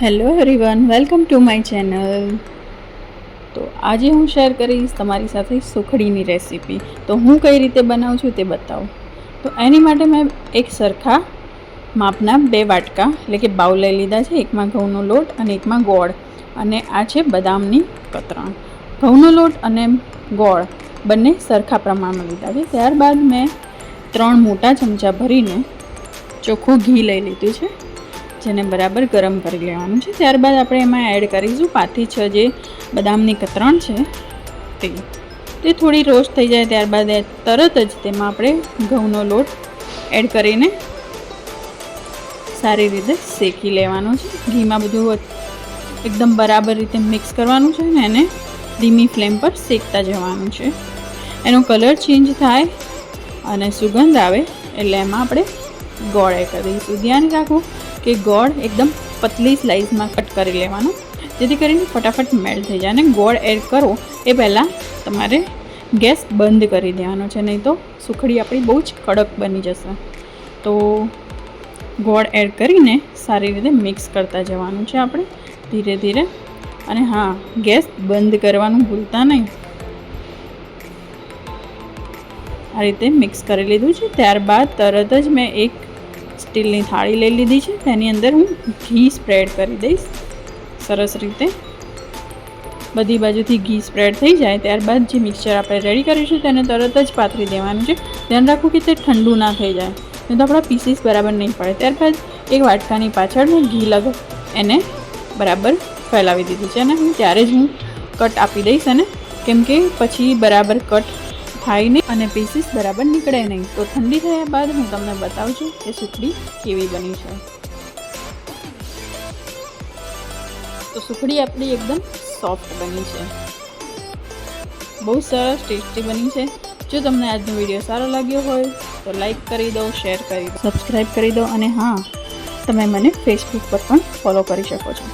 Hello everyone, welcome to my channel. તો આજે હું શેર કરીશ તમારી સાથે સુખડીની રેસીપી. તો હું કઈ રીતે બનાવું છું તે બતાવું. તો એની માટે મેં એક સરખા માપના 2 વાટકા એટલે કે બાઉલ લઈ લીધા છે. એકમાં ઘઉંનો લોટ અને એકમાં ગોળ, અને આ છે બદામની કતરણ. ઘઉંનો લોટ અને ગોળ બંને સરખા પ્રમાણમાં લીધા છે. ત્યારબાદ મેં 3 મોટા ચમચા ભરીને ચોખ્ખું ઘી લઈ લીધું છે, જેને બરાબર ગરમ કરી લેવાનું છે. ત્યારબાદ આપણે એમાં એડ કરીશું 5 થી 6 જે બદામની કતરણ છે તે થોડી રોસ્ટ થઈ જાય ત્યારબાદ તરત જ તેમાં આપણે ઘઉંનો લોટ એડ કરીને સારી રીતે શેકી લેવાનું છે. ઘીમાં બધું એકદમ બરાબર રીતે મિક્સ કરવાનું છે ને એને ધીમી ફ્લેમ પર શેકતા જવાનું છે. એનો કલર ચેન્જ થાય અને સુગંધ આવે એટલે એમાં આપણે ગોળ એડ કરી દઈશું. ધ્યાન રાખવું કે ગોળ એકદમ પતલી સ્લાઇસમાં કટ કરી લેવાનું, જેથી કરીને ફટાફટ મેલ્ટ થઈ જાય. અને ગોળ એડ કરો એ પહેલાં તમારે ગેસ બંધ કરી દેવાનો છે, નહીં તો સુખડી આપણી બહુ જ કડક બની જશે. તો ગોળ એડ કરીને સારી રીતે મિક્સ કરતા જવાનું છે આપણે ધીરે ધીરે. અને હા, ગેસ બંધ કરવાનું ભૂલતા નહીં. આ રીતે મિક્સ કરી લીધું છે. ત્યારબાદ તરત જ મેં એક સ્ટીલની થાળી લઈ લીધી છે. તેની અંદર હું ઘી સ્પ્રેડ કરી દઈશ સરસ રીતે. બધી બાજુથી ઘી સ્પ્રેડ થઈ જાય ત્યારબાદ જે મિક્સચર આપણે રેડી કરીશું તેને તરત જ પાથરી દેવાનું છે. ધ્યાન રાખવું કે તે ઠંડુ ના થઈ જાય, નહીં તો આપણા પીસીસ બરાબર નહીં પડે. ત્યારબાદ એક વાટકાની પાછળ મેં ઘી એને બરાબર ફેલાવી દીધું છે. અને ત્યારે જ હું કટ આપી દઈશ અને કેમ કે પછી બરાબર કટ થાય નહીં અને પીસીસ બરાબર નીકળે નહીં. તો ઠંડી થયા બાદ હું તમને બતાવું છું કે સુખડી કેવી બની છે. તો સુખડી આપણી એકદમ સોફ્ટ બની છે, બહુ સરસ ટેસ્ટી બની છે. જો તમને આજનો વિડીયો સારો લાગ્યો હોય તો લાઈક કરી દો, શેર કરી દો, સબસ્ક્રાઈબ કરી દો. અને હા, તમે મને ફેસબુક પર પણ ફોલો કરી શકો છો.